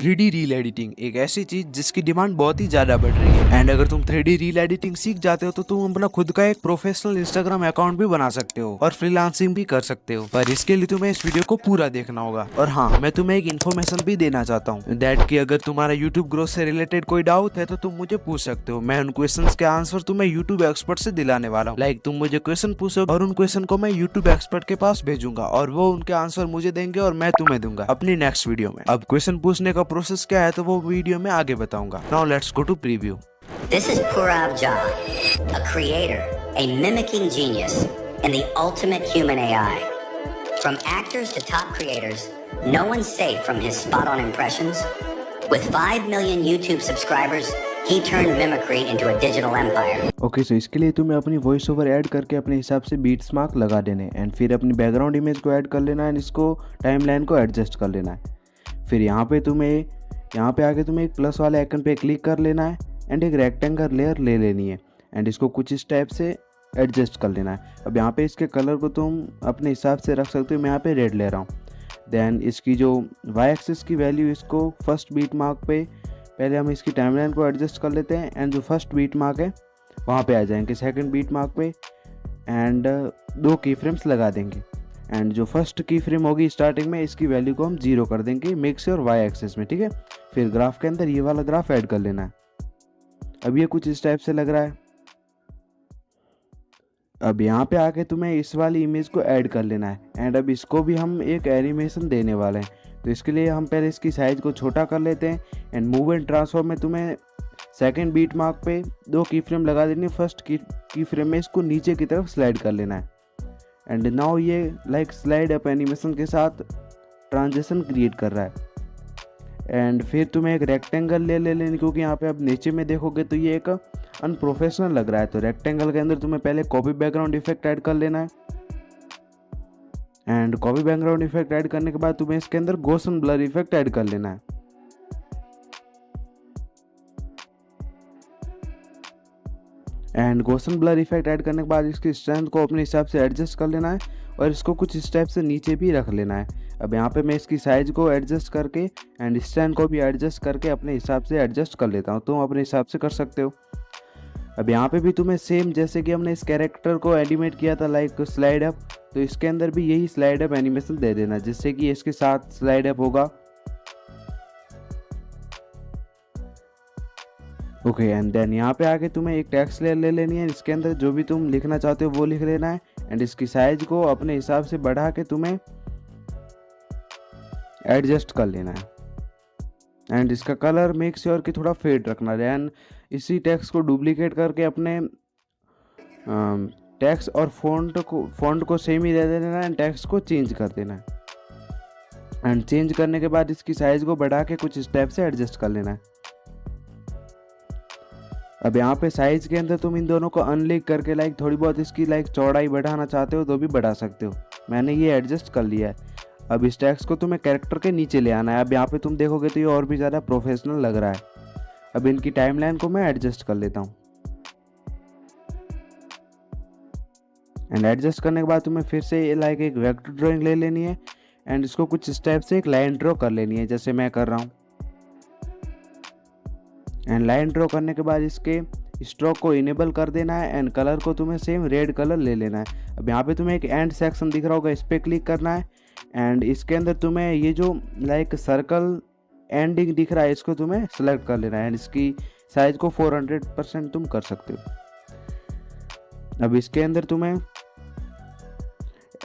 3D reel editing एक ऐसी चीज जिसकी डिमांड बहुत ही ज्यादा बढ़ रही है। एंड अगर तुम 3D रील एडिटिंग सीख जाते हो तो तुम अपना खुद का एक प्रोफेशनल इंस्टाग्राम अकाउंट भी बना सकते हो और फ्रीलांसिंग भी कर सकते हो। पर इसके लिए तुम्हें इस वीडियो को पूरा देखना होगा। और हाँ, मैं तुम्हें एक इन्फॉर्मेशन भी देना चाहता हूँ दैट कि अगर तुम्हारा यूट्यूब ग्रोथ से रिलेटेड कोई डाउट है तो तुम मुझे पूछ सकते हो। मैं उन क्वेश्चन के आंसर तुम्हें यूट्यूब एक्सपर्ट से दिलाने वाला हूँ। लाइक तुम मुझे क्वेश्चन पूछो और उन क्वेश्चन को मैं यूट्यूब एक्सपर्ट के पास भेजूंगा और वो उनके आंसर मुझे देंगे और मैं तुम्हें दूंगा अपनी नेक्स्ट वीडियो में। अब क्वेश्चन पूछने का प्रोसेस क्या है तो वो वीडियो में आगे बताऊंगा। Now let's go to preview. This is Purav Jha, a creator, a mimicking genius, and the ultimate human AI. From actors to top creators, no one's safe from his spot-on impressions. With 5 million YouTube subscribers, he turned mimicry into a digital empire. Okay so इसके लिए तुम्हें अपनी voice over add करके अपने हिसाब से beats mark लगा देने एंड फिर अपनी बैकग्राउंड इमेज को ऐड कर लेना एंड इसको टाइमलाइन को एडजस्ट कर लेना है। फिर यहाँ पे आके तुम्हें एक प्लस वाले आइकन पे क्लिक कर लेना है एंड एक रेक्टेंगल लेयर ले लेनी है एंड इसको कुछ इस टाइप से एडजस्ट कर लेना है। अब यहाँ पे इसके कलर को तुम अपने हिसाब से रख सकते हो। मैं यहाँ पे रेड ले रहा हूँ। देन इसकी जो वाई एक्सिस की वैल्यू, इसको फर्स्ट बीट मार्क पे पहले हम इसकी टाइमलाइन को एडजस्ट कर लेते हैं एंड जो फर्स्ट बीट मार्क है वहाँ पे आ जाएंगे सेकंड बीट मार्क पे एंड 2 की फ्रेम्स लगा देंगे एंड जो फर्स्ट की फ्रेम होगी स्टार्टिंग में इसकी वैल्यू को हम 0 कर देंगे मिक्स और वाई एक्सिस में, ठीक है। फिर ग्राफ के अंदर ये वाला ग्राफ ऐड कर लेना है। अब ये कुछ इस टाइप से लग रहा है। अब यहाँ पे आके तुम्हें इस वाली इमेज को ऐड कर लेना है एंड अब इसको भी हम एक एनिमेशन देने वाले हैं। तो इसके लिए हम पहले इसकी साइज को छोटा कर लेते हैं एंड मूव एंड ट्रांसफॉर्म में तुम्हें सेकंड बीट मार्क पे 2 की फ्रेम लगा देनी है। फर्स्ट की फ्रेम में इसको नीचे की तरफ स्लाइड कर लेना है एंड नाउ ये लाइक स्लाइड अप एनिमेशन के साथ ट्रांजिशन क्रिएट कर रहा है। एंड फिर तुम्हें एक रेक्टेंगल ले लेनी क्योंकि यहाँ पे आप नीचे में देखोगे तो ये एक अनप्रोफेशनल लग रहा है। तो रेक्टेंगल के अंदर तुम्हें पहले कॉपी बैकग्राउंड इफेक्ट ऐड कर लेना है and copy background effect add करने के बाद तुम्हें इसके अंदर गॉसन ब्लर इफेक्ट ऐड कर लेना है। And Gaussian blur effect add करने के बाद इसकी स्ट्रेंथ को अपने हिसाब से एडजस्ट कर लेना है और इसको कुछ स्टेप से नीचे भी रख लेना है। अब यहाँ पे मैं इसकी साइज को एडजस्ट करके एंड स्ट्रेंथ को भी एडजस्ट करके अपने हिसाब से एडजस्ट कर लेता हूँ। तुम अपने हिसाब से कर सकते हो। अब यहाँ पे भी तुम्हें सेम जैसे कि हमने इस कैरेक्टर को एनिमेट किया था लाइक स्लाइड अप, तो इसके अंदर भी यही स्लाइड अप एनिमेशन दे देना जिससे कि इसके साथ स्लाइड अप होगा। ओके एंड देन यहाँ पे आके तुम्हें एक टेक्स्ट लेयर ले लेनी है। इसके अंदर जो भी तुम लिखना चाहते हो वो लिख लेना है एंड इसकी साइज को अपने हिसाब से बढ़ा के तुम्हें एडजस्ट कर लेना है एंड इसका कलर मेक श्योर कि थोड़ा फेड रखना है। एंड इसी टेक्स्ट को डुप्लीकेट करके अपने टेक्स्ट और फॉन्ट को सेम ही दे देना है एंड टेक्स्ट को चेंज कर देना है एंड चेंज करने के बाद इसकी साइज को बढ़ा के कुछ स्टेप से एडजस्ट कर लेना है। अब यहाँ पे साइज के अंदर तुम इन दोनों को अनलिक करके लाइक थोड़ी बहुत इसकी लाइक चौड़ाई बढ़ाना चाहते हो तो भी बढ़ा सकते हो। मैंने ये एडजस्ट कर लिया है। अब इस टेक्स्ट को तुम्हें कैरेक्टर के नीचे ले आना है। अब यहाँ पे तुम देखोगे तो ये और भी ज़्यादा प्रोफेशनल लग रहा है। अब इनकी टाइमलाइन को मैं एडजस्ट कर लेता हूँ एंड एडजस्ट करने के बाद तुम्हें फिर से लाइक एक वेक्टर ड्राइंग ले लेनी है एंड इसको कुछ स्टेप से एक लाइन ड्रॉ कर लेनी है जैसे मैं कर रहा हूँ। एंड लाइन ड्रॉ करने के बाद इसके स्ट्रोक को इनेबल कर देना है एंड कलर को तुम्हें सेम रेड कलर ले लेना है। अब यहाँ पे तुम्हें एक एंड सेक्शन दिख रहा होगा, इस पर क्लिक करना है एंड इसके अंदर तुम्हें ये जो लाइक सर्कल एंडिंग दिख रहा है इसको तुम्हें सेलेक्ट कर लेना है एंड इसकी साइज को 400% तुम कर सकते हो। अब इसके अंदर तुम्हें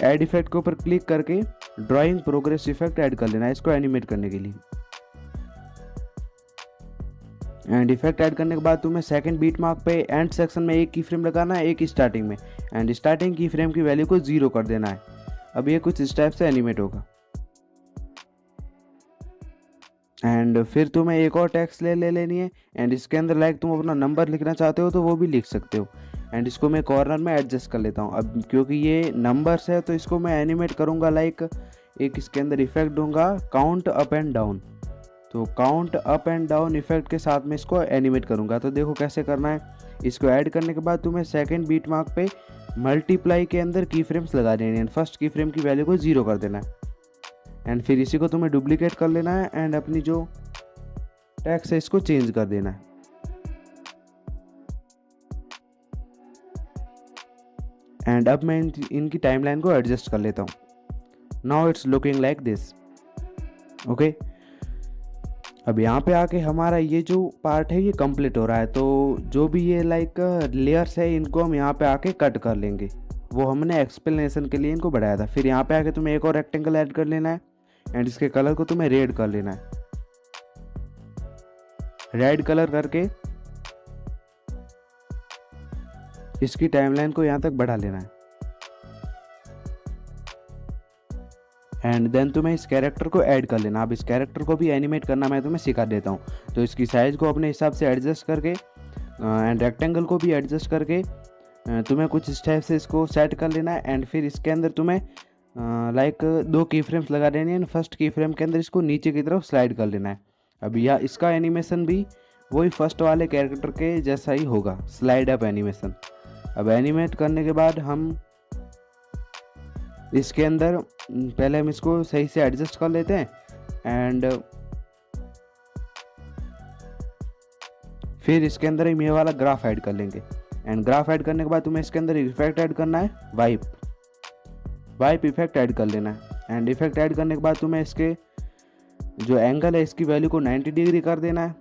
ऐड इफेक्ट के ऊपर क्लिक करके ड्राइंग प्रोग्रेस इफेक्ट ऐड कर लेना है इसको एनिमेट करने के लिए। एंड इफेक्ट ऐड करने के बाद तुम्हें सेकंड बीट मार्क पे एंड सेक्शन में 1 की फ्रेम लगाना है, 1 स्टार्टिंग में एंड स्टार्टिंग की फ्रेम की वैल्यू को 0 कर देना है। अब ये कुछ इस टाइप से एनिमेट होगा एंड फिर तुम्हें एक और टेक्स्ट ले लेनी है एंड इसके अंदर लाइक तुम अपना नंबर लिखना चाहते हो तो वो भी लिख सकते हो एंड इसको मैं कॉर्नर में एडजस्ट कर लेता हूँ। अब क्योंकि ये नंबर्स है तो इसको मैं एनिमेट करूँगा लाइक एक इसके अंदर इफेक्ट दूंगा काउंट अप एंड डाउन। तो count up and down effect के साथ में इसको एनिमेट करूंगा। तो देखो कैसे करना है। इसको ऐड करने के बाद तुम्हें सेकंड बीट मार्क पे मल्टीप्लाई के अंदर की फ्रेम्स लगा देनी है। फर्स्ट की फ्रेम की वैल्यू को 0 कर देना है एंड फिर इसी को तुम्हें डुप्लीकेट कर लेना है एंड अपनी जो टेक्स्ट है इसको चेंज कर देना है। एंड अब मैं इनकी टाइमलाइन को एडजस्ट कर लेता हूँ। Now it's looking like this. Okay, अब यहाँ पे आके हमारा ये जो पार्ट है ये कंप्लीट हो रहा है। तो जो भी ये लाइक लेयर्स है इनको हम यहाँ पे आके कट कर लेंगे। वो हमने एक्सप्लेनेशन के लिए इनको बढ़ाया था। फिर यहाँ पे आके तुम्हें एक और रेक्टेंगल ऐड कर लेना है एंड इसके कलर को तुम्हें रेड कर लेना है। रेड कलर करके इसकी टाइमलाइन को यहाँ तक बढ़ा लेना है। एंड देन तुम्हें इस कैरेक्टर को ऐड कर लेना। अब इस कैरेक्टर को भी एनिमेट करना मैं तुम्हें सिखा देता हूँ। तो इसकी साइज़ को अपने हिसाब से एडजस्ट करके एंड रेक्टेंगल को भी एडजस्ट करके तुम्हें कुछ इस टाइप से इसको सेट कर लेना है। एंड फिर इसके अंदर तुम्हें लाइक 2 की फ्रेम्स लगा देनी है। फर्स्ट की फ्रेम के अंदर इसको नीचे की तरफ स्लाइड कर लेना है। अब यह इसका एनिमेशन भी वही फर्स्ट वाले कैरेक्टर के जैसा ही होगा, स्लाइड अप एनिमेशन। अब एनिमेट करने के बाद हम इसके अंदर पहले हम इसको सही से एडजस्ट कर लेते हैं एंड फिर इसके अंदर हम ये वाला ग्राफ ऐड कर लेंगे। एंड ग्राफ ऐड करने के बाद तुम्हें इसके अंदर इफेक्ट ऐड करना है, वाइप इफेक्ट ऐड कर लेना है। एंड इफेक्ट ऐड करने के बाद तुम्हें इसके जो एंगल है इसकी वैल्यू को 90 डिग्री कर देना है।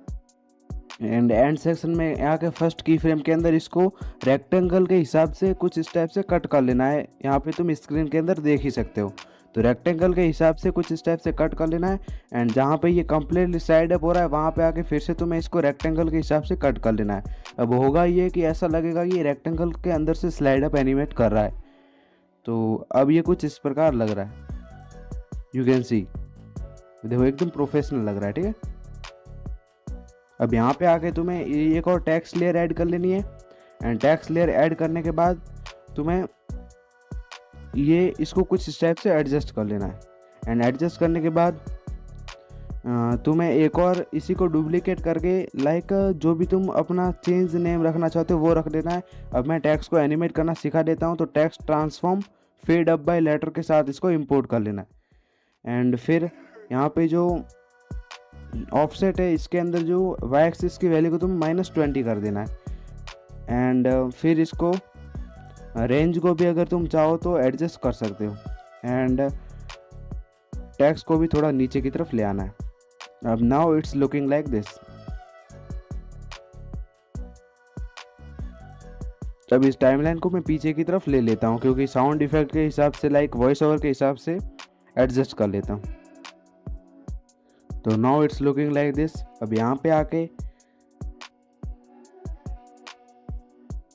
एंड एंड सेक्शन में यहाँ के फर्स्ट की फ्रेम के अंदर इसको रेक्टेंगल के हिसाब से कुछ इस टाइप से कट कर लेना है। यहाँ पे तुम स्क्रीन के अंदर देख ही सकते हो। तो रेक्टेंगल के हिसाब से कुछ इस टाइप से कट कर लेना है। एंड जहाँ पे ये कंप्लीटली साइड अप हो रहा है वहाँ पे आके फिर से तुम्हें इसको रेक्टेंगल के हिसाब से कट कर लेना है। अब होगा ये कि ऐसा लगेगा कि ये रेक्टेंगल के अंदर से स्लाइड अप एनिमेट कर रहा है। तो अब ये कुछ इस प्रकार लग रहा है, यू कैन सी। देखो एकदम प्रोफेशनल लग रहा है, ठीक है। अब यहाँ पे आके तुम्हें एक और टेक्स्ट लेयर ऐड कर लेनी है। एंड टेक्स्ट लेयर ऐड करने के बाद तुम्हें ये इसको कुछ इस टाइप से एडजस्ट कर लेना है। एंड एडजस्ट करने के बाद तुम्हें एक और इसी को डुप्लीकेट करके लाइक जो भी तुम अपना चेंज नेम रखना चाहते हो वो रख देना है। अब मैं टेक्स्ट को एनिमेट करना सिखा देता हूँ। तो text transform fade up by letter के साथ इसको इंपोर्ट कर लेना है। एंड फिर यहाँ पे जो ऑफसेट है इसके अंदर जो वाई एक्सिस की वैल्यू को तुम -20 कर देना है। एंड फिर इसको रेंज को भी अगर तुम चाहो तो एडजस्ट कर सकते हो। एंड टेक्स्ट को भी थोड़ा नीचे की तरफ ले आना है। अब now it's looking like this. अब इस टाइमलाइन को मैं पीछे की तरफ ले लेता हूँ क्योंकि साउंड इफेक्ट के हिसाब से लाइक वॉइस ओवर के हिसाब से एडजस्ट कर लेता हूँ। तो now it's looking like this. अब यहाँ पे आके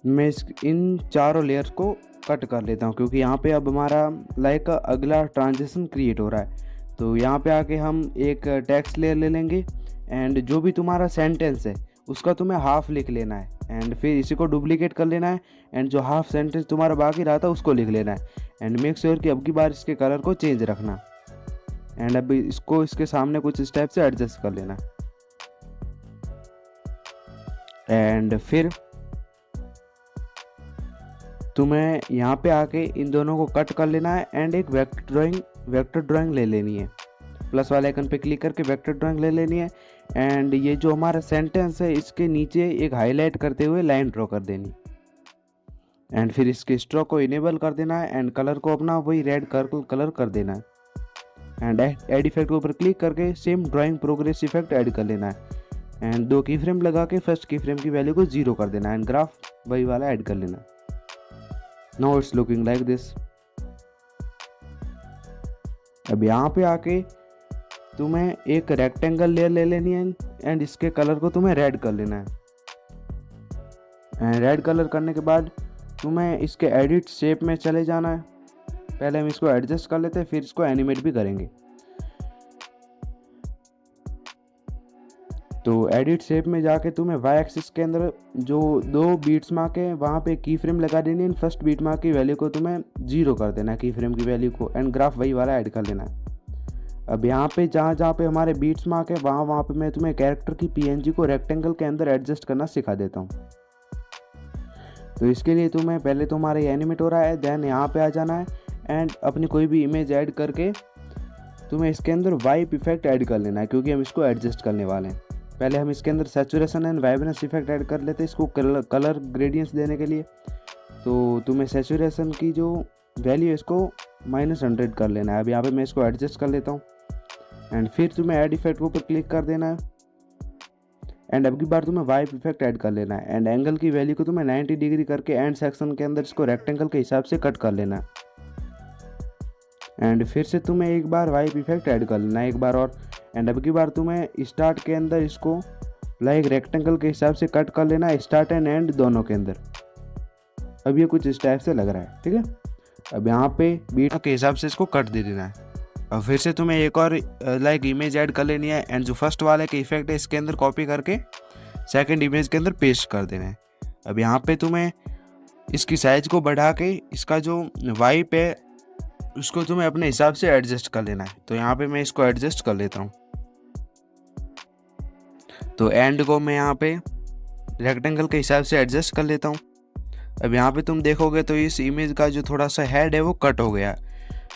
मैं इन चारों लेयर्स को कट कर लेता हूँ क्योंकि यहाँ पे अब हमारा लाइक अगला ट्रांजिशन क्रिएट हो रहा है। तो यहाँ पे आके हम एक टेक्स्ट लेयर ले लेंगे एंड जो भी तुम्हारा सेंटेंस है उसका तुम्हें हाफ लिख लेना है। एंड फिर इसी को डुप्लीकेट कर लेना है एंड जो हाफ सेंटेंस तुम्हारा बाकी रहा था उसको लिख लेना है। एंड मेक श्योर कि अब की बार इसके कलर को चेंज रखना। एंड अब इसको इसके सामने कुछ इस टाइप से एडजस्ट कर लेना। एंड फिर तुम्हें यहाँ पे आके इन दोनों को कट कर लेना है एंड एक वेक्टर ड्राइंग ले लेनी है। प्लस वाले आइकन पे क्लिक करके वेक्टर ड्राइंग ले लेनी है। एंड ये जो हमारा सेंटेंस है इसके नीचे एक हाईलाइट करते हुए लाइन ड्रॉ कर देनी। एंड फिर इसके स्ट्रोक को इनेबल कर देना है एंड कलर को अपना वही रेड कलर कर देना है। एंड ऐड इफेक्ट के ऊपर क्लिक करके same drawing progress effect add कर लेना है। एंड 2 की फ्रेम लगा के फर्स्ट की फ्रेम की वैल्यू को 0 कर देना है। एंड ग्राफ वही वाला ऐड कर लेना। Now it's looking like this. अब यहाँ पे आके तुम्हें एक रेक्टेंगल लेयर ले लेनी है एंड इसके कलर को तुम्हें रेड कर लेना है। एंड रेड कलर करने के बाद तुम्हें इसके एडिट शेप में चले जाना है। पहले हम इसको एडजस्ट कर लेते हैं फिर इसको एनिमेट भी करेंगे। तो एडिट शेप में जाके तुम्हें वाई एक्सिस के अंदर जो 2 बीट्स मार्क है वहाँ पे की फ्रेम लगा देनी है। फर्स्ट बीट मार्क की वैल्यू को तुम्हें 0 कर देना है, की फ्रेम की वैल्यू को। एंड ग्राफ वही वाला ऐड कर लेना है। अब यहाँ पे जहाँ पे हमारे बीट्स मार्क है वहाँ पे मैं तुम्हें कैरेक्टर की पीएनजी को रेक्टेंगल के अंदर एडजस्ट करना सिखा देता हूँ। तो इसके लिए तुम्हें पहले तुम्हारा ये एनिमेट हो रहा है, देन यहाँ पे आ जाना है एंड अपनी कोई भी इमेज ऐड करके तुम्हें इसके अंदर वाइप इफेक्ट ऐड कर लेना है क्योंकि हम इसको एडजस्ट करने वाले हैं। पहले हम इसके अंदर saturation and vibrance effect add कर लेते हैं इसको कलर ग्रेडियंट्स देने के लिए। तो तुम्हें सैचुरेशन की जो वैल्यू है इसको -100 कर लेना है। अब यहाँ पे मैं इसको एडजस्ट कर लेता हूँ एंड फिर तुम्हें ऐड इफेक्ट के ऊपर क्लिक कर देना है एंड अब की बार तुम्हें वाइप इफेक्ट ऐड कर लेना है एंड एंगल की वैल्यू को तुम्हें 90 डिग्री करके एंड सेक्शन के अंदर इसको रेक्टेंगल के हिसाब से कट कर लेना है एंड फिर से तुम्हें एक बार वाइप इफेक्ट ऐड कर लेना है एक बार और एंड अब की बार तुम्हें स्टार्ट के अंदर इसको लाइक रेक्टेंगल के हिसाब से कट कर लेना है, स्टार्ट एंड एंड दोनों के अंदर। अब ये कुछ इस टाइप से लग रहा है, ठीक है। अब यहाँ पे बीट के हिसाब से इसको कट दे देना है। अब फिर से तुम्हें एक और लाइक इमेज ऐड कर लेनी है एंड जो फर्स्ट वाले के इफेक्ट है इसके अंदर कॉपी करके सेकंड इमेज के अंदर पेस्ट कर देना है। अब यहाँ पे तुम्हें इसकी साइज को बढ़ा के इसका जो वाइप है उसको तुम्हें अपने हिसाब से एडजस्ट कर लेना है। तो यहाँ पे मैं इसको एडजस्ट कर लेता हूँ। तो एंड को मैं यहाँ पे रेक्टेंगल के हिसाब से एडजस्ट कर लेता हूँ। अब यहाँ पे तुम देखोगे तो इस इमेज का जो थोड़ा सा हेड है वो कट हो गया,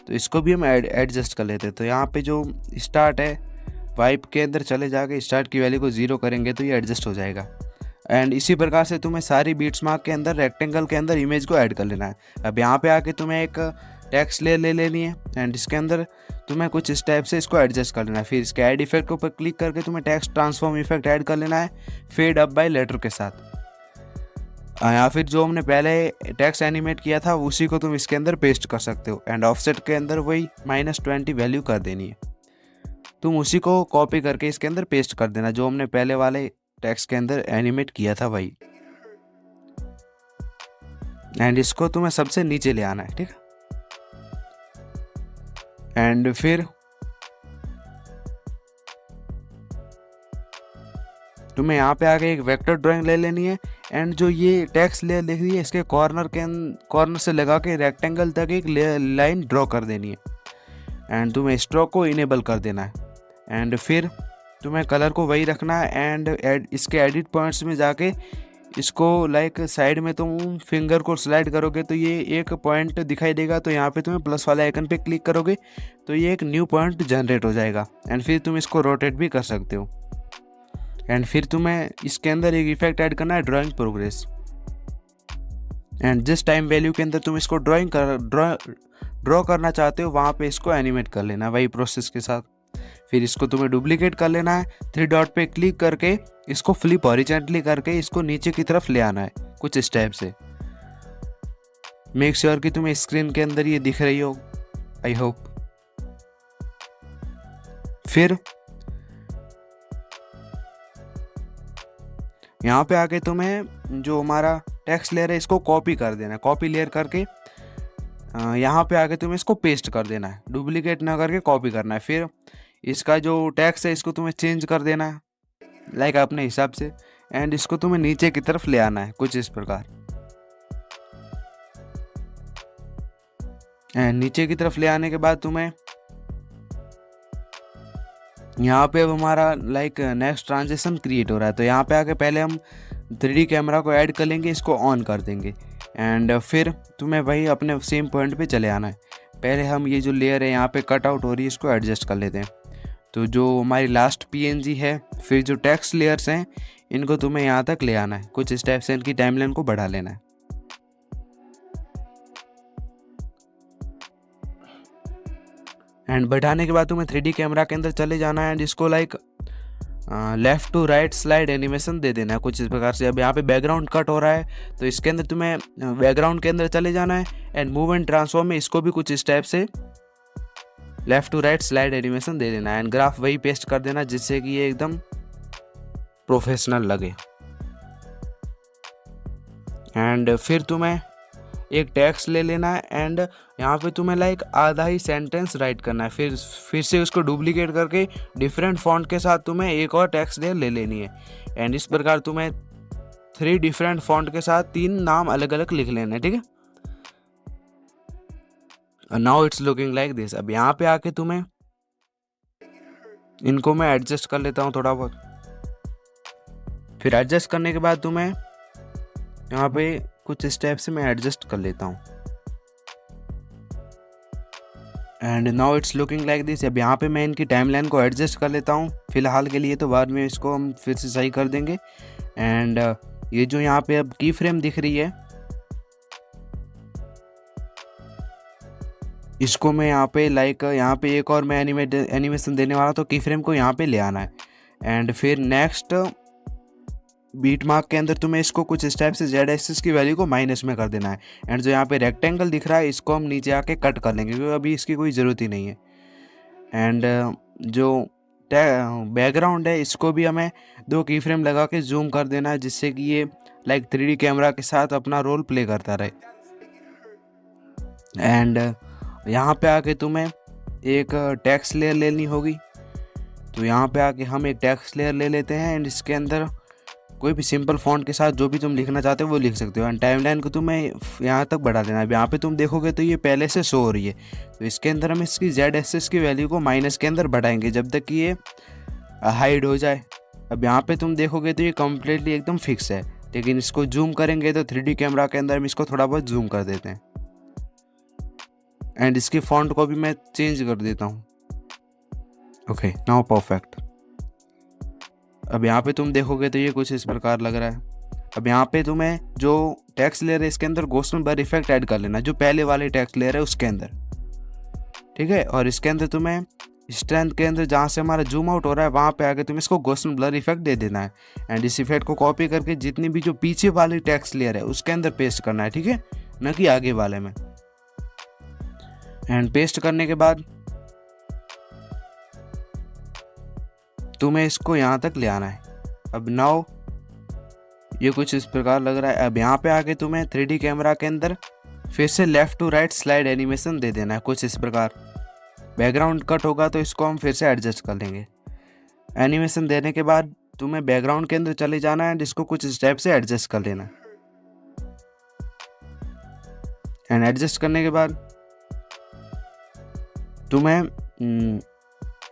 तो इसको भी हम एडजस्ट कर लेते हैं। तो यहाँ पे जो स्टार्ट है वाइप के अंदर चले जाके स्टार्ट की वैल्यू को 0 करेंगे तो ये एडजस्ट हो जाएगा। एंड इसी प्रकार से तुम्हें सारी बीट्स मार्क के अंदर रेक्टेंगल के अंदर इमेज को ऐड कर लेना है। अब यहाँ पे आके तुम्हें एक टेक्स्ट लेयर ले लेनी है एंड इसके अंदर तुम्हें कुछ इस टाइप से इसको एडजस्ट कर लेना है। फिर इसके ऐड इफेक्ट के ऊपर क्लिक करके तुम्हें टेक्स्ट ट्रांसफॉर्म इफेक्ट ऐड कर लेना है फेड अप बाय लेटर के साथ। या फिर जो हमने पहले टेक्स्ट एनिमेट किया था उसी को तुम इसके अंदर पेस्ट कर सकते हो एंड ऑफसेट के अंदर वही -20 वैल्यू कर देनी है। तुम उसी को कॉपी करके इसके अंदर पेस्ट कर देना जो हमने पहले वाले टेक्स्ट के अंदर एनिमेट किया था वही। एंड इसको तुम्हें सबसे नीचे ले आना है, ठीक है। एंड फिर तुम्हें यहाँ पे आके एक वेक्टर ड्राइंग ले लेनी है एंड जो ये टेक्स्ट लेयर लिख रही है इसके कॉर्नर से लगा के रेक्टेंगल तक एक लाइन ड्रॉ कर देनी है एंड तुम्हें स्ट्रोक को इनेबल कर देना है। एंड फिर तुम्हें कलर को वही रखना है एंड इसके एडिट पॉइंट्स में जाके इसको लाइक साइड में तुम फिंगर को स्लाइड करोगे तो ये एक पॉइंट दिखाई देगा। तो यहाँ पे तुम्हें प्लस वाले आइकन पे क्लिक करोगे तो ये एक न्यू पॉइंट जनरेट हो जाएगा एंड फिर तुम इसको रोटेट भी कर सकते हो। एंड फिर तुम्हें इसके अंदर एक इफेक्ट ऐड करना है ड्राइंग प्रोग्रेस एंड जिस टाइम वैल्यू के अंदर तुम इसको ड्रॉ करना चाहते हो वहाँ पे इसको एनिमेट कर लेना वही प्रोसेस के साथ। फिर इसको तुम्हें डुप्लीकेट कर लेना है, 3 डॉट पे क्लिक करके इसको फ्लिप हॉरिजॉन्टली करके इसको नीचे की तरफ ले आना है कुछ इस टाइप से। मेक श्योर कि तुम्हें स्क्रीन के अंदर ये दिख रही हो, आई होप। फिर यहाँ पे आके तुम्हें जो हमारा टेक्स्ट लेयर है इसको कॉपी कर देना है। कॉपी लेयर करके यहाँ पे आके तुम्हें इसको पेस्ट कर देना है, डुप्लीकेट ना करके कॉपी करना है। फिर इसका जो टेक्स्ट है इसको तुम्हें चेंज कर देना है लाइक अपने हिसाब से एंड इसको तुम्हें नीचे की तरफ ले आना है कुछ इस प्रकार। एंड नीचे की तरफ ले आने के बाद तुम्हें यहाँ पे अब हमारा लाइक नेक्स्ट ट्रांजिशन क्रिएट हो रहा है। तो यहाँ पे आके पहले हम 3D कैमरा को ऐड कर लेंगे, इसको ऑन कर देंगे एंड फिर तुम्हें वही अपने सेम पॉइंट पे चले आना है। पहले हम ये जो लेयर है यहाँ पे कट आउट हो रही है इसको एडजस्ट कर लेते हैं। तो जो हमारी लास्ट PNG है फिर जो टेक्स्ट लेयर्स हैं इनको तुम्हें यहाँ तक ले आना है कुछ इस टाइप से, इनकी टाइमलाइन को बढ़ा लेना है। एंड बढ़ाने के बाद तुम्हें 3D कैमरा के अंदर चले जाना है एंड इसको like left to right slide animation दे देना है कुछ इस प्रकार से। अब यहाँ पे बैकग्राउंड कट हो रहा है तो इसके अंदर तुम्हें बैकग्राउंड के अंदर चले जाना है एंड मूव एंड ट्रांसफॉर्म में इसको भी कुछ इस टाइप से left to right slide animation दे देना है एंड ग्राफ वही पेस्ट कर देना जिससे कि ये एकदम प्रोफेशनल लगे। एंड फिर तुम्हें एक टेक्स्ट ले लेना है एंड यहाँ पे तुम्हें लाइक आधा ही सेंटेंस राइट करना है। फिर से उसको डुप्लीकेट करके डिफरेंट फॉन्ट के साथ तुम्हें एक और टेक्स्ट ले लेनी है एंड इस प्रकार तुम्हें 3 डिफरेंट फॉन्ट के साथ 3 नाम अलग अलग लिख लेना है, ठीक है। Now it's looking like this. अब यहाँ पे आके तुम्हें इनको मैं एडजस्ट कर लेता हूँ थोड़ा बहुत। फिर एडजस्ट करने के बाद तुम्हें यहाँ पे कुछ स्टेप से मैं एडजस्ट कर लेता हूँ and now it's looking like this. अब यहाँ पे मैं इनकी टाइमलाइन को एडजस्ट कर लेता हूँ फिलहाल के लिए, तो बाद में इसको हम फिर से सही कर देंगे। एंड ये जो यहाँ पे अब की फ्रेम दिख रही है, इसको मैं यहाँ पे यहाँ पे एक और मैं एनिमेशन देने वाला, तो की फ्रेम को यहाँ पे ले आना है। एंड फिर नेक्स्ट बीट मार्क के अंदर तुम्हें इसको कुछ इस टाइप से जेड एक्सिस की वैल्यू को माइनस में कर देना है। एंड जो यहाँ पे रेक्टेंगल दिख रहा है, इसको हम नीचे आके कट कर लेंगे क्योंकि अभी इसकी कोई ज़रूरत ही नहीं है। एंड जो बैकग्राउंड है, इसको भी हमें 2 की फ्रेम लगा के जूम कर देना है, जिससे कि ये 3D कैमरा के साथ अपना रोल प्ले करता रहे। एंड यहाँ पे आके तुम्हें एक टेक्स्ट लेयर लेनी होगी, तो यहाँ पे आके हम एक टेक्स्ट लेयर ले लेते हैं। एंड इसके अंदर कोई भी सिंपल फॉन्ट के साथ जो भी तुम लिखना चाहते हो वो लिख सकते हो। एंड टाइमलाइन को तुम्हें यहाँ तक बढ़ा देना है। अब यहाँ पे तुम देखोगे तो ये पहले से शो हो रही है, तो इसके अंदर हम इसकी जेड एक्सिस की वैल्यू को माइनस के अंदर बढ़ाएंगे जब तक कि ये हाइड हो जाए। अब यहाँ पे तुम देखोगे तो ये कम्प्लीटली एकदम फिक्स है, लेकिन इसको जूम करेंगे तो 3D कैमरा के अंदर हम इसको थोड़ा बहुत जूम कर देते हैं। एंड इसकी फॉन्ट को भी मैं चेंज कर देता हूँ। Okay, now perfect. अब यहाँ पे तुम देखोगे तो ये कुछ इस प्रकार लग रहा है। अब यहाँ पे तुम्हें जो टेक्स्ट लेयर है, इसके अंदर गोस्टन ब्लर इफेक्ट ऐड कर लेना, जो पहले वाले टेक्स्ट लेयर है उसके अंदर, ठीक है। और इसके अंदर तुम्हें स्ट्रेंथ के अंदर जहाँ से हमारा जूम आउट हो रहा है, वहाँ पे आके तुम्हें इसको गोस्टन ब्लर इफेक्ट दे देना है। एंड इस इफेक्ट को कॉपी करके जितनी भी जो पीछे वाली टेक्स्ट लेयर है उसके अंदर पेस्ट करना है, ठीक है, न कि आगे वाले में। एंड पेस्ट करने के बाद तुम्हें इसको यहाँ तक ले आना है। अब नाउ ये कुछ इस प्रकार लग रहा है। अब यहाँ पे आके तुम्हें 3D कैमरा के अंदर फिर से left to right slide animation दे देना है कुछ इस प्रकार। बैकग्राउंड कट होगा तो इसको हम फिर से एडजस्ट कर लेंगे। एनिमेशन देने के बाद तुम्हें बैकग्राउंड के अंदर चले जाना है एंड इसको कुछ स्टेप से एडजस्ट कर लेना है। एंड एडजस्ट करने के बाद तुम्हें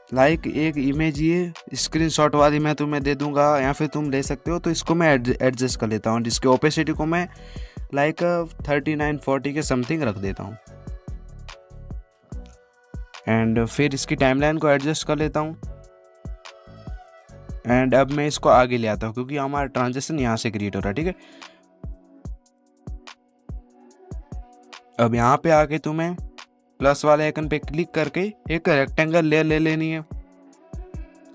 एक इमेज ये स्क्रीनशॉट वाली मैं तुम्हें दे दूंगा, या फिर तुम ले सकते हो, तो इसको मैं एडजस्ट कर लेता हूँ, जिसकी ओपेसिटी को मैं 3940 के समथिंग रख देता हूँ। एंड फिर इसकी टाइमलाइन को एडजस्ट कर लेता हूँ। एंड अब मैं इसको आगे ले आता हूँ क्योंकि हमारा ट्रांजिशन यहाँ से क्रिएट हो रहा है, ठीक है। अब यहाँ पे आके तुम्हें प्लस वाले आइकन पे क्लिक करके एक रेक्टेंगल लेयर ले लेनी है।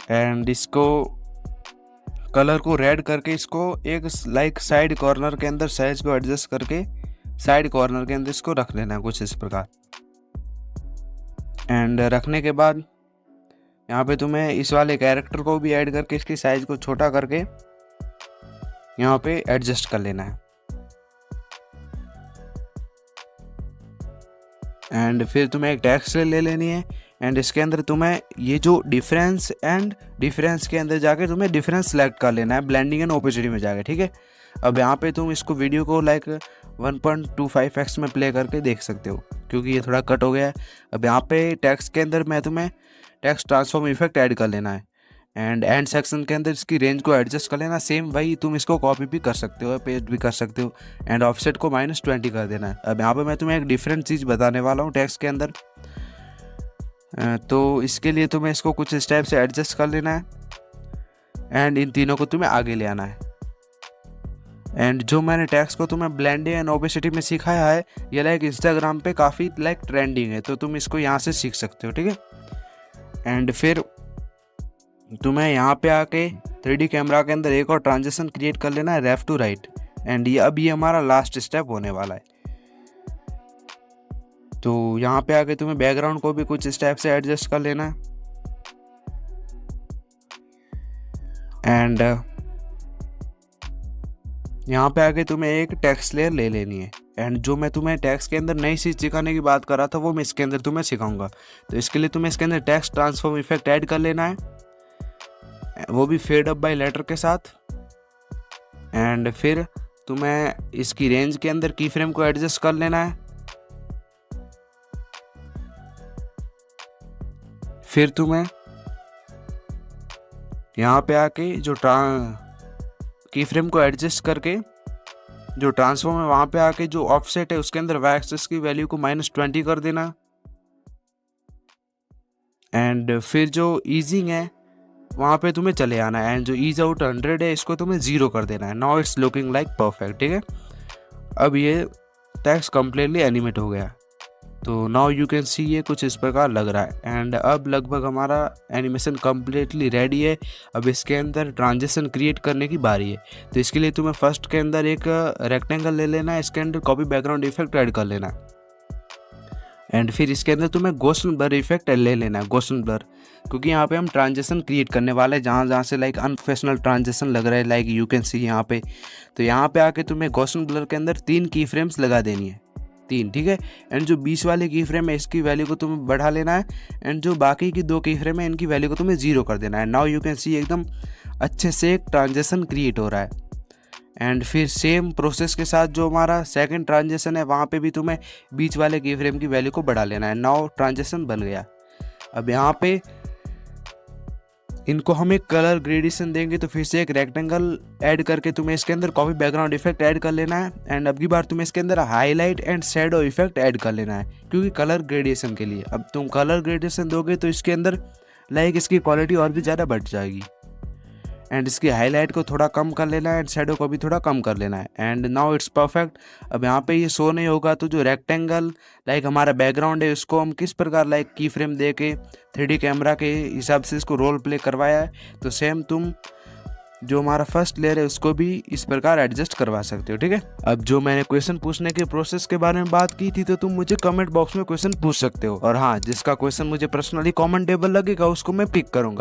एंड इसको कलर को रेड करके इसको एक साइड कॉर्नर के अंदर साइज को एडजस्ट करके साइड कॉर्नर के अंदर इसको रख लेना है कुछ इस प्रकार। एंड रखने के बाद यहाँ पे तुम्हें इस वाले कैरेक्टर को भी ऐड करके इसकी साइज को छोटा करके यहाँ पे एडजस्ट कर लेना है। एंड फिर तुम्हें एक टेक्स्ट ले लेनी है। एंड इसके अंदर तुम्हें ये जो डिफरेंस के अंदर जाके तुम्हें डिफरेंस सेलेक्ट कर लेना है ब्लेंडिंग एंड ओपेसिटी में जाके, ठीक है। अब यहाँ पे तुम इसको वीडियो को 1.25x में प्ले करके देख सकते हो क्योंकि ये थोड़ा कट हो गया है। अब यहाँ पे टेक्स्ट के अंदर मैं तुम्हें टेक्स्ट ट्रांसफॉर्म इफेक्ट ऐड कर लेना है। एंड एंड सेक्शन के अंदर इसकी रेंज को एडजस्ट कर लेना। सेम वही तुम इसको कॉपी भी कर सकते हो, पेस्ट भी कर सकते हो। एंड ऑफसेट को -20 कर देना है। अब यहाँ पे मैं तुम्हें एक डिफरेंट चीज़ बताने वाला हूँ टेक्स्ट के अंदर, तो इसके लिए तुम्हें इसको कुछ स्टेप से एडजस्ट कर लेना है। एंड इन तीनों को तुम्हें आगे ले आना है। एंड जो मैंने टेक्स्ट को तुम्हें ब्लेंडिंग एंड ओपेसिटी में सिखाया है, ये इंस्टाग्राम पे काफ़ी ट्रेंडिंग है, तो तुम इसको यहाँ से सीख सकते हो, ठीक है। एंड फिर तुम्हें यहाँ पे आके 3D कैमरा के अंदर एक और ट्रांजिशन क्रिएट कर लेना है लेफ्ट टू राइट। एंड ये हमारा लास्ट स्टेप होने वाला है। तो यहाँ पे आके तुम्हें बैकग्राउंड को भी कुछ स्टेप से एडजस्ट कर लेना है। एंड यहाँ पे आके तुम्हें एक टेक्स्ट लेयर ले लेनी है। एंड जो मैं तुम्हें टेक्स्ट के अंदर नई चीज़ सिखाने की बात कर रहा था वो मैं इसके अंदर तुम्हें सिखाऊंगा। तो इसके लिए तुम्हें इसके अंदर टेक्स्ट ट्रांसफॉर्म इफेक्ट ऐड कर लेना है, वो भी फेड अप बाय लेटर के साथ। एंड फिर तुम्हें इसकी रेंज के अंदर की फ्रेम को एडजस्ट कर लेना है। फिर तुम्हें यहाँ पे आके जो की फ्रेम को एडजस्ट करके जो ट्रांसफॉर्म है वहाँ पे आके जो ऑफसेट है उसके अंदर वाई एक्सिस की वैल्यू को -20 कर देना। एंड फिर जो ईजिंग है वहाँ पे तुम्हें चले आना है, एंड जो ईज आउट 100 है इसको तुम्हें 0 कर देना है। Now it's looking like perfect, ठीक है। अब ये टेक्स्ट कम्प्लीटली एनिमेट हो गया। तो नाउ यू कैन सी ये कुछ इस प्रकार लग रहा है। एंड अब लगभग हमारा एनिमेशन कम्प्लीटली रेडी है। अब इसके अंदर ट्रांजिशन क्रिएट करने की बारी है। तो इसके लिए तुम्हें फर्स्ट के अंदर एक रेक्टेंगल ले लेना है, इसके अंदर कॉपी बैकग्राउंड इफेक्ट ऐड कर लेना है। एंड फिर इसके अंदर तुम्हें गोशन ब्लर इफेक्ट ले लेना है, गोशन ब्लर, क्योंकि यहाँ पे हम ट्रांजिशन क्रिएट करने वाले हैं जहाँ जहाँ से लाइक अनप्रोफेशनल ट्रांजिशन लग रहा है, लाइक यू कैन सी यहाँ पे। तो यहाँ पे आके तुम्हें गोशन ब्लर के अंदर 3 की फ्रेम्स लगा देनी है, 3, ठीक है। एंड जो 20 वाले की फ्रेम है इसकी वैल्यू को तुम्हें बढ़ा लेना है, एंड जो बाकी की 2 की फ्रेम है इनकी वैल्यू को तुम्हें 0 कर देना है। नाउ यू कैन सी एकदम अच्छे से एक ट्रांजिशन क्रिएट हो रहा है। एंड फिर सेम प्रोसेस के साथ जो हमारा सेकंड ट्रांजिशन है वहाँ पे भी तुम्हें बीच वाले की फ्रेम की वैल्यू को बढ़ा लेना है। नाउ ट्रांजिशन बन गया। अब यहाँ पे इनको हम एक कलर ग्रेडेशन देंगे, तो फिर से एक रेक्टेंगल ऐड करके तुम्हें इसके अंदर कॉपी बैकग्राउंड इफेक्ट ऐड कर लेना है। एंड अब की बार तुम्हें इसके अंदर highlight and shadow effect add कर लेना है, क्योंकि कलर ग्रेडेशन के लिए। अब तुम कलर ग्रेडेशन दोगे तो इसके अंदर लाइक इसकी क्वालिटी और भी ज़्यादा बढ़ जाएगी। एंड इसकी हाईलाइट को थोड़ा कम कर लेना है, एंड शैडो को भी थोड़ा कम कर लेना है। And now it's perfect. अब यहाँ पे ये शो नहीं होगा, तो जो रेक्टेंगल लाइक हमारा बैकग्राउंड है उसको हम किस प्रकार लाइक की फ्रेम दे के 3D कैमरा के हिसाब से इसको रोल प्ले करवाया है, तो सेम तुम जो हमारा फर्स्ट लेयर है उसको भी इस प्रकार एडजस्ट करवा सकते हो, ठीक है। अब जो मैंने क्वेश्चन पूछने के प्रोसेस के बारे में बात की थी, तो तुम मुझे कमेंट बॉक्स में क्वेश्चन पूछ सकते हो। और हाँ, जिसका क्वेश्चन मुझे पर्सनली कमेंटेबल लगेगा उसको मैं पिक करूंगा।